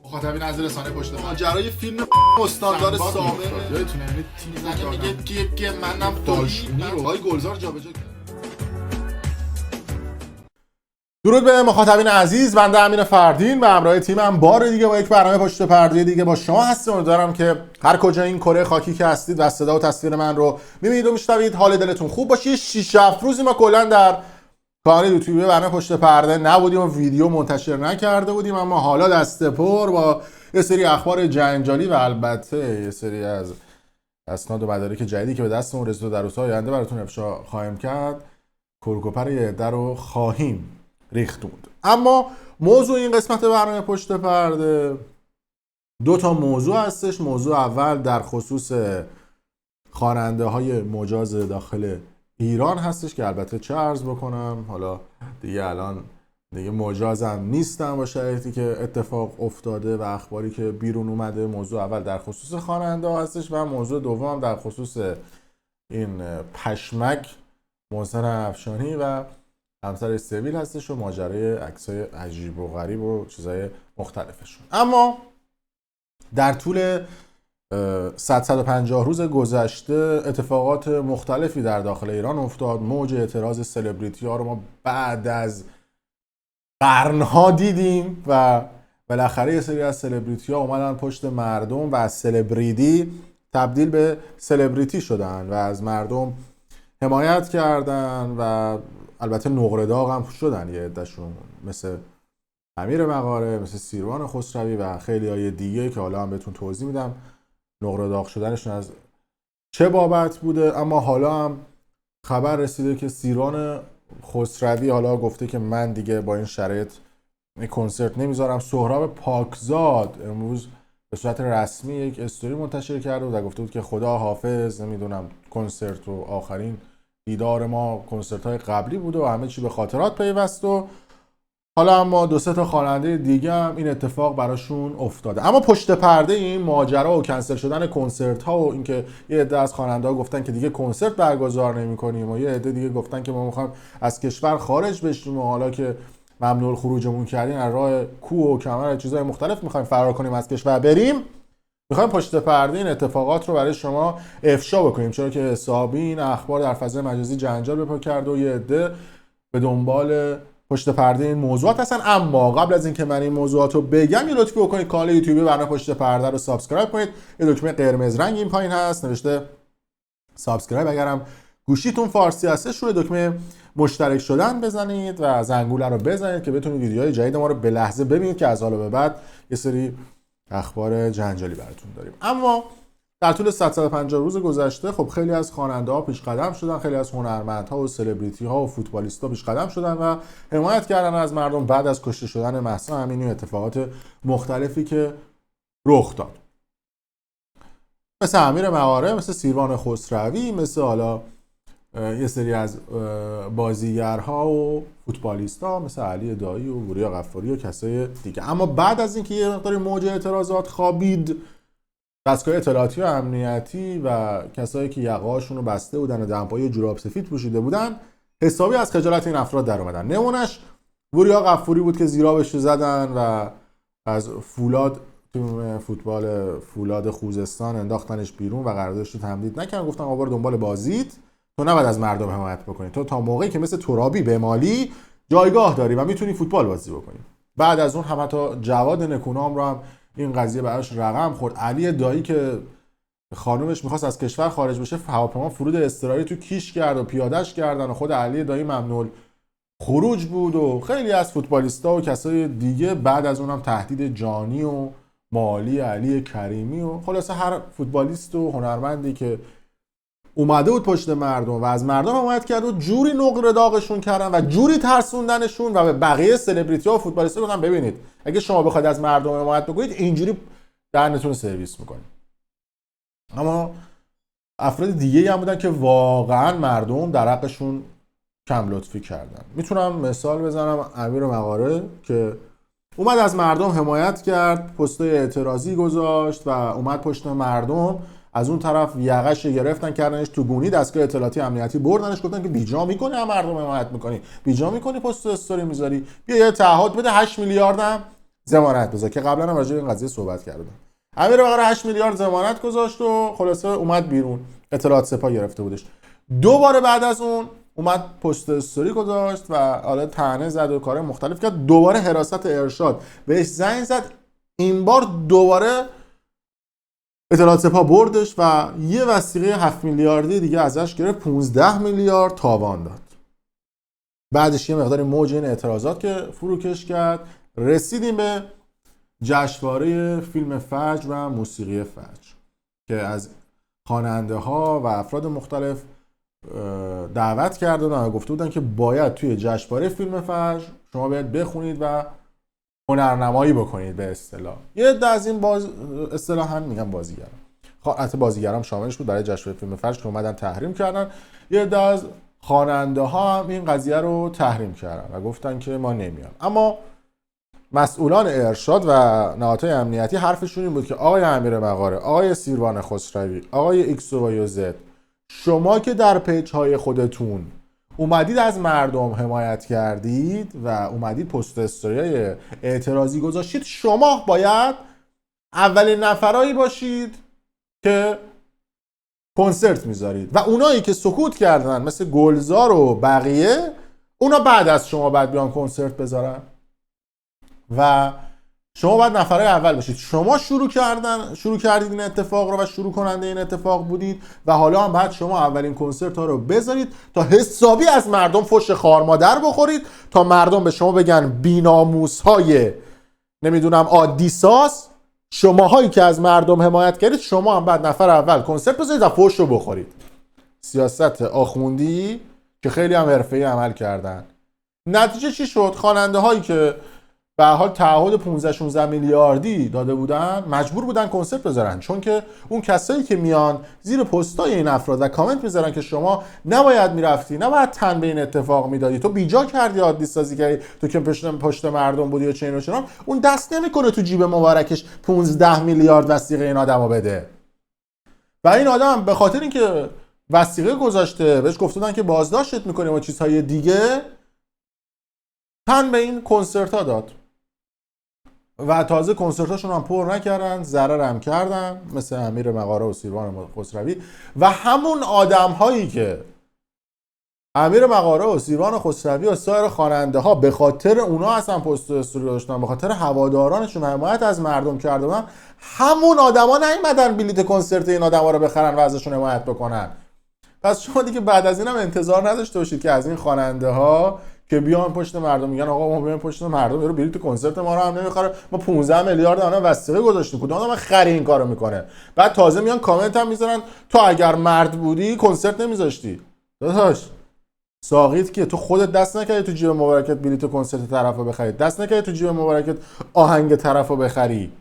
مخاطبین از رسانه پشت ماجرای فیلم استاندار سابق یادتونه یعنی تیم میگه که منم داشتنی رو های گلزار جابجا کرد. درود به مخاطبین عزیز، بنده امین فردین به همراه تیمم بار دیگه با یک برنامه پشت پرده دیگه با شما هستیم. امیدوارم که هر کجا این کره خاکی که هستید و صدا و تصویر من رو می‌بینید و میشنوید حال دلتون خوب باشه. 6-7 روزی ما کلا در کانال یوتیوب برنامه پشت پرده نبودیم و ویدیو منتشر نکرده بودیم، اما حالا دست پر با یه سری اخبار جنجالی و البته یه سری از اسناد و مدارک جدیدی که به دستمون رسید در روزهای آینده براتون افشا خواهیم کرد، کرکوپر یه عده رو خواهیم ریختوند. اما موضوع این قسمت برنامه پشت پرده دو تا موضوع هستش. موضوع اول در خصوص خواننده های مجاز داخل ایران هستش که البته چه عرض بکنم، حالا دیگه الان دیگه مجازم نیستم با شرایطی که اتفاق افتاده و اخباری که بیرون اومده. موضوع اول در خصوص خواننده ها هستش و موضوع دوم در خصوص این پشمک محسن افشانی و همسر سبیل هستش و ماجرای عکسای عجیب و غریب و چیزای مختلفشون. اما در طول 150 روز گذشته اتفاقات مختلفی در داخل ایران افتاد. موج اعتراض سلبریتی ها رو ما بعد از قرنها دیدیم و بالاخره یه سری از سلبریتی ها اومدن پشت مردم و از سلبریتی تبدیل به سلبریتی شدن و از مردم حمایت کردن و البته نقره داغ هم شدن یه عده‌شون، مثل امیر مغاره، مثل سیروان خسروی و خیلی های دیگه که حالا هم بهتون توضیح میدم نقره داغ شدنشون از چه بابت بوده. اما حالا هم خبر رسیده که سیروان خسروی حالا گفته که من دیگه با این شرایط کنسرت نمیذارم. سهراب پاکزاد امروز به صورت رسمی یک استوری منتشر کرده و گفته بود که خدا حافظ، نمیدونم کنسرت و آخرین دیدار ما کنسرت های قبلی بوده و همه چی به خاطرات پیوست. و حالا اما دو سه تا خواننده دیگه هم این اتفاق براشون افتاده. اما پشت پرده این ماجرا و کنسل شدن کنسرت ها و اینکه یه عده از خواننده ها گفتن که دیگه کنسرت برگزار نمی‌کنیم و یه عده دیگه گفتن که ما می‌خوایم از کشور خارج بشیم و حالا که ممنوع الخروجمون کردین از راه کوه و کمر چیزای مختلف می‌خوایم فرار کنیم از کشور بریم، می‌خوایم پشت پرده این اتفاقات رو برای شما افشا بکنیم، چرا که حسابی این اخبار در فضای مجازی جنجال بپا کرده و یه عده به دنبال پشت پرده این موضوعات هستن. اما قبل از اینکه من این موضوعات رو بگم، یه لطفی بکنید کانال یوتیوب برنامه پشت پرده رو سابسکرایب کنید. یه دکمه قرمز رنگ این پایین هست نوشته سابسکرایب، اگرم گوشیتون فارسی هستش روی دکمه مشترک شدن بزنید و زنگوله رو بزنید که بتونید ویدیوهای جدید ما رو به لحظه ببینید که از حالا به بعد یه سری اخبار جنجالی براتون داریم. اما در طول 150 روز گذشته خب خیلی از خواننده‌ها پیش قدم شدن، خیلی از هنرمندها و سلبریتی‌ها و فوتبالیست‌ها پیش قدم شدن و حمایت کردن از مردم بعد از کشته شدن مهسا امینی و اتفاقات مختلفی که رخ داد، مثل امیر مغاره، مثل سیروان خسروی، مثل حالا یه سری از بازیگرها و فوتبالیست‌ها مثل علی دایی و وریا غفاری و کسای دیگه. اما بعد از اینکه یه مقدار موج اعتراضات خوابید، دستگاه اطلاعاتی و امنیتی و کسایی که یقه‌هاشون رو بسته بودن و دمپایی جوراب سفید پوشیده بودن حسابی از خجالت این افراد در اومدن. نمونش وریا غفوری بود که زیرابش رو زدن و از فولاد تیم فوتبال فولاد خوزستان انداختنش بیرون و قراردادش رو تمدید نکردن. گفتن آقا برو دنبال بازیت، تو نباید از مردم حمایت بکنی، تو تا موقعی که مثل ترابی به مالی جایگاه داری و میتونی فوتبال بازی بکنی. بعد از اون هم تا جواد نکونام رو هم این قضیه براش رقم خورد. علی دایی که خانومش میخواست از کشور خارج بشه، هواپیما فرود اضطراری تو کیش کرد و پیادهش کردن و خود علی دایی ممنوع خروج بود و خیلی از فوتبالیستا و کسای دیگه. بعد از اونم تهدید جانی و مالی علی کریمی و خلاصه هر فوتبالیست و هنرمندی که اومده بود پشت مردم و از مردم حمایت کرد و جوری نقره داغشون کردن و جوری ترسوندنشون و به بقیه سلبریتی ها و فوتبالیستا گفتن ببینید اگه شما بخواید از مردم حمایت بکنید اینجوری دهنتون رو سرویس میکنید. اما افراد دیگه هم بودن که واقعا مردم در حقشون کم لطفی کردن. میتونم مثال بزنم امیر مغاره که اومد از مردم حمایت کرد، پستای اعتراضی گذاشت و اومد پشت مردم، از اون طرف یقش گرفتن کردنش تو گونی، دستگاه اطلاعاتی امنیتی بردنش گفتن که بیجا میکنی از مردم حمایت میکنی، بیجا میکنی پست استوری میذاری، بیا یه تعهد بده 8 میلیارد هم ضمانت بذار که قبلا هم راجع به این قضیه صحبت کردم. امیر بقره 8 میلیارد ضمانت گذاشت و خلاصه اومد بیرون. اطلاعات سپاه گرفته بودش. دوباره بعد از اون اومد پست استوری گذاشت و حالا طعنه زد و کار مختلف کرد. دوباره حراست ارشاد بهش زنگ زد. این بار دوباره اطلاعات سپاه بردش و یه وثیقه 7 میلیاردی دیگه ازش گرفت، 15 میلیارد تاوان داد. بعدش یه مقداری موج این اعتراضات که فروکش کرد، رسیدیم به جشنواره فیلم فجر و موسیقی فجر که از خواننده ها و افراد مختلف دعوت کردن و گفته بودن که باید توی جشنواره فیلم فجر شما باید بخونید و هنرنمایی بکنید. به اصطلاح یه عده از این اصطلاحاً میگن بازیگران، البته بازیگران شاملش بود برای جشنواره فیلم فجر که اومدن تحریم کردن. یه عده از خواننده ها هم این قضیه رو تحریم کردن و گفتن که ما نمیام. اما مسئولان ارشاد و نهادهای امنیتی حرفشون این بود که آقای امیر مغاره، آقای سیروان خسروی، آقای ایکس و وای و زد، شما که در پیج های خودتون اومدید از مردم حمایت کردید و اومدید پست استوریای اعتراضی گذاشتید، شما باید اولین نفرایی باشید که کنسرت میذارید و اونایی که سکوت کردن مثل گلزار و بقیه، اونا بعد از شما باید بیان کنسرت بذارن و شما باید نفرای اول باشید. شما شروع کردید این اتفاق رو و شروع کننده این اتفاق بودید و حالا هم بعد شما اولین کنسرت ها رو بذارید تا حسابی از مردم فحش خوار مادر بخورید، تا مردم به شما بگن بی‌ناموس های نمیدونم عادی ساز. شماهایی که از مردم حمایت کردید شما هم بعد نفر اول کنسرت بذارید و فحش رو بخورید. سیاست آخوندی که خیلی هم حرفه‌ای عمل کردن. نتیجه چی شد؟ خواننده هایی که به هر حال تعهد 15-16 میلیاردی داده بودن مجبور بودن کنسرت بذارن، چون که اون کسایی که میان زیر پستای این افراد و کامنت میذارن که شما نباید میرفتی، نباید تن به این اتفاق میدادی، تو بیجا کردی، عادی سازی کردی، تو که پشت مردم بودی و چه اینو چنان، اون دست نمیکنه تو جیب مبارکش 15 میلیارد وثیقه این آدمو بده. و این آدم به خاطر اینکه وثیقه گذاشته بهش گفتن که بازداشتت میکنیم و چیزهای دیگه، تن به این کنسرت ها داد و تازه کنسرتاشون هم پر نکردن، ضرر هم کردن، مثل امیر مغاره و سیروان خسروی. و همون آدم هایی که امیر مغاره و سیروان خسروی و سایر خواننده ها به خاطر اونا اصلا پست استوری داشتن، به خاطر هوادارانشون حمایت از مردم کردن، همون آدما نیومدن بلیت کنسرت این آدما رو بخرن و ازشون حمایت بکنن. پس شما دیگه بعد از اینم انتظار نداشته باشید که از این خواننده ها که بیان پشت مردم میگن آقا ما بیان پشت مردم یارو بلیت کنسرت ما رو هم نمیخره، ما 15 میلیارد انا وثیقه گذاشتیم، کدوم آدم خری این کارو میکنه؟ بعد تازه میان کامنت هم میذارن تو اگر مرد بودی کنسرت نمیذاشتی. داداش ساقیت که تو خودت دست نکردی تو جیب مبارکت بلیت کنسرت طرفو بخری، دست نکردی تو جیب مبارکت آهنگ طرفو بخری،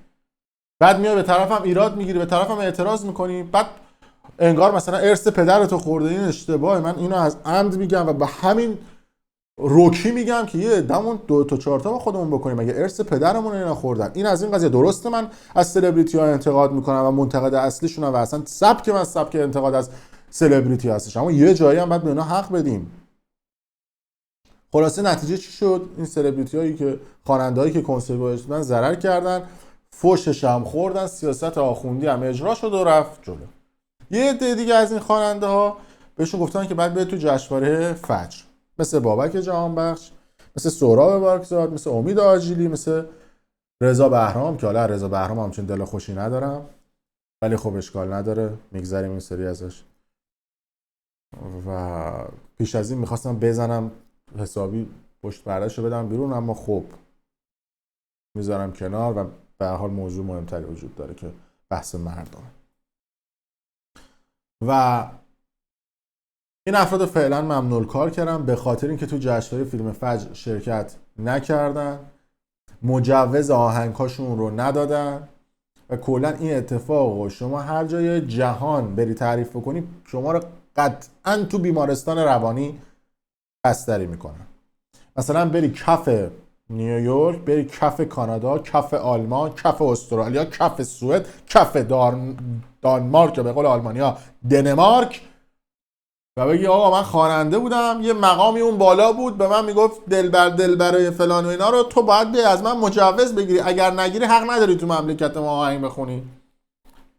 بعد میای به طرفم ایراد میگیری، به طرفم اعتراض میکنی، بعد انگار مثلا ارث پدرتو خورده. این اشتباهه. من اینو از عمد میگم و به همین روکی میگم که یه دمون 2 تا 4 تا با خودمون بکنیم، مگه ارث پدرمون اینا خوردن. این از این قضیه درسته. من از سلبریتی ها انتقاد میکنم و منتقد اصلیشونم و اصلا سبک انتقاد از سلبریتی هستش، اما یه جایی هم باید به اینا حق بدیم. خلاصه نتیجه چی شد؟ این سلبریتی هایی که خواننده‌هایی که کنسرت گذاشتن ضرر کردن، فحشش هم خوردن، سیاست آخوندی هم اجرا شد و رفت جلو. یه عده دیگه از این خواننده ها بهشون گفتن که بعد بیاید تو جشنواره فجر، مثل بابک جهانبخش، مثل سهراب بارکزاد، مثل امید آجیلی، مثل رضا بهرام که حالا رضا بهرام همچین دل خوشی ندارم ولی خب اشکال نداره، میگذریم این سری ازش. و پیش از این میخواستم بزنم حسابی پشت پردهشو بدم بیرون، اما خب میذارم کنار و به هر حال موضوع مهمتری وجود داره که بحث مردم. و این افراد فعلا ممنوع کار کردن به خاطر اینکه تو جشنواره فیلم فجر شرکت نکردن، مجوز آهنگاشون رو ندادن و کلا این اتفاق رو شما هر جای جهان بری تعریف بکنی شما رو قطعا تو بیمارستان روانی بستری میکنن. مثلا بری کف نیویورک، بری کف کانادا، کف آلمان، کف استرالیا، کف سوئد، کف دانمارک، به قول آلمانیا دنمارک، و بگی آقا من خواننده بودم، یه مقامی اون بالا بود به من میگفت دلبر دلبر فلان و اینا رو تو باید به از من مجوز بگیری، اگر نگیری حق نداری تو مملکت ما آهنگ بخونی.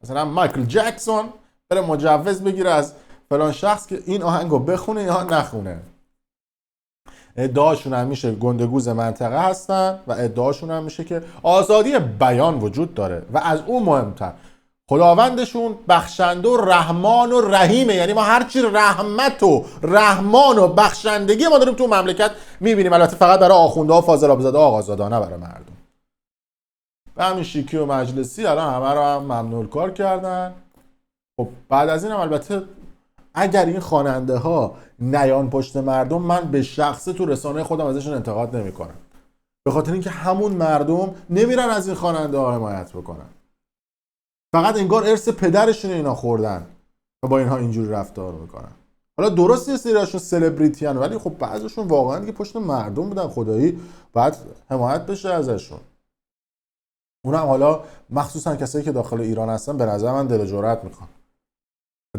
مثلا مایکل جکسون بره مجوز بگیره از فلان شخص که این آهنگو بخونه یا نخونه. ادعاشون هم میشه گندگوز منطقه هستن و ادعاشون هم میشه که آزادی بیان وجود داره و از اون مهمتر خداوندشون بخشنده و رحمان و رحیمه. یعنی ما هرچی رحمت و رحمان و بخشندگی ما داریم تو مملکت میبینیم، البته فقط برای آخونده ها فاضلابزاده آقازاده، نه برای مردم. و همین شیکی و مجلسی الان همه رو هم ممنوع کار کردن. خب بعد از این هم البته اگر این خواننده ها نیان پشت مردم، من به شخصه تو رسانه خودم ازشون انتقاد نمی کنم، به خاطر اینکه همون مردم نمیرن از این خواننده ها حمایت بکنن، فقط انگار ارث پدرشون اینا خوردن و با اینها اینجوری رفتار میکنن. حالا درست یه سریاشون سلبریتی ان، ولی خب بعضیشون واقعا دیگه پشت مردم بودن، خدایی باید حمایت بشه ازشون. اونم حالا مخصوصا کسایی که داخل ایران هستن به نظر من دل و جرأت میخوان،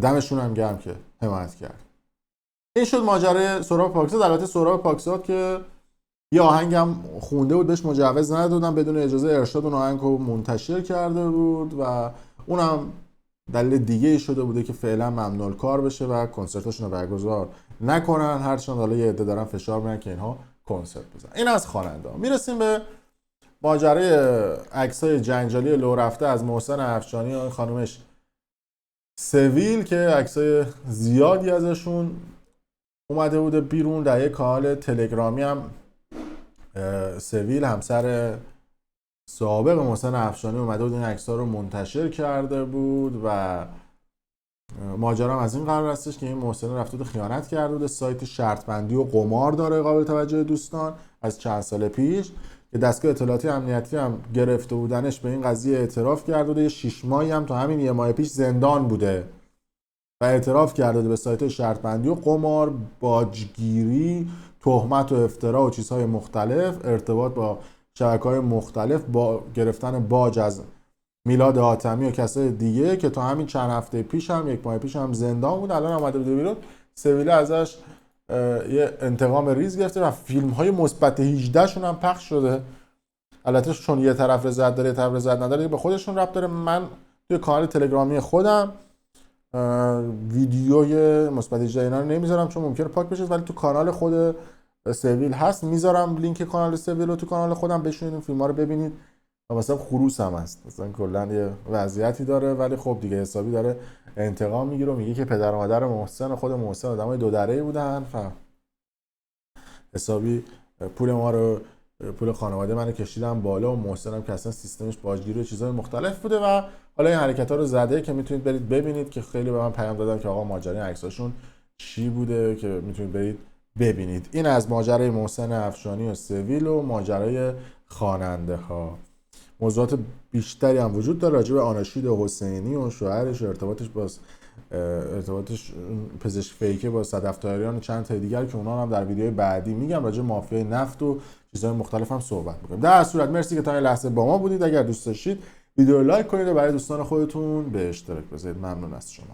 دمشون هم گرم که حمایت کرد. این شد ماجرای سهراب پاکزاد. البته سهراب پاکزاد که یه آهنگم خونده بود بهش مجوز ندادن، بدون اجازه ارشاد اون آهنگو منتشر کرده بود و اونم دلیل دیگه ای شده بوده که فعلا ممنوع کار بشه و کنسرتاشون رو برگزار نکنن، هرچند حالا یه عده دارن فشار میارن که اینها کنسرت بزنن. این از خواننده. میرسیم به ماجرای عکسای جنجالی لو رفته از محسن افشانی و خانومش سویل که عکسای زیادی ازشون اومده بوده بیرون. در یک کانال تلگرامی هم سویل همسر سابق محسن افشانی اومده بود این عکس‌ها رو منتشر کرده بود و ماجرا هم از این قرار هستش که این محسن رفته بود خیانت کرده بود. سایت شرط بندی و قمار داره قابل توجه دوستان از چند سال پیش که دستگاه اطلاعاتی امنیتی هم گرفته بودنش، به این قضیه اعتراف کرده بود. یه 6 ماهی هم تا همین یه ماه پیش زندان بوده و اعتراف کرده به سایت شرط بندی و قمار، باجگیری، تهمت و افترا و چیزهای مختلف، ارتباط با شبکه‌های مختلف، با گرفتن باج از میلاد حاتمی و کسای دیگه که تا همین چند هفته پیش هم یک ماه پیش هم زندان بود. الان اومده بود بیرون. سویل ازش یه انتقام ریز گرفته و فیلم‌های مثبت 18 شون هم پخش شده. البته چون یه طرف رضایت داره یه طرف رضایت نداره به خودشون ربط داره. من توی کانال تلگرامی خودم ویدیوی مثبت 18 اینا رو نمیذارم چون ممکنه پاک بشه، ولی تو کانال خود سویل هست، میذارم لینک کانال سویل رو تو کانال خودم، بشینید این فیلم‌ها رو ببینید. و مثلا خروس هم هست، مثلا کلا یه وضعیتی داره ولی خب دیگه حسابی داره انتقام میگیره و میگه که پدر و مادر محسن خود محسن آدمای دو دره‌ای بودن، حسابی پول ما رو، پول خانواده منو کشیدن بالا و محسن هم که اصلا سیستمش باجگیری و چیزهای مختلف بوده و حالا این حرکت‌ها رو زده که میتونید برید ببینید که خیلی به من پیام دادن که آقا ماجرای عکساشون چی بوده که میتونید برید ببینید. این از ماجرای محسن افشانی و سویل و ماجرای خواننده ها. موضوعات بیشتری هم وجود داره راجع به آناشید حسینی و شوهرش، ارتباطش پزشک فیکه با صدف طاهریان و چند تا دیگر که اونا هم در ویدیوی بعدی میگم، راجع به مافیای نفت و چیزهای مختلف هم صحبت می‌کنیم. در صورت مرسی که تا این لحظه با ما بودید. اگر دوست داشتید ویدیو لایک کنید و برای دوستان خودتون به اشتراک بذارید. ممنون از شما.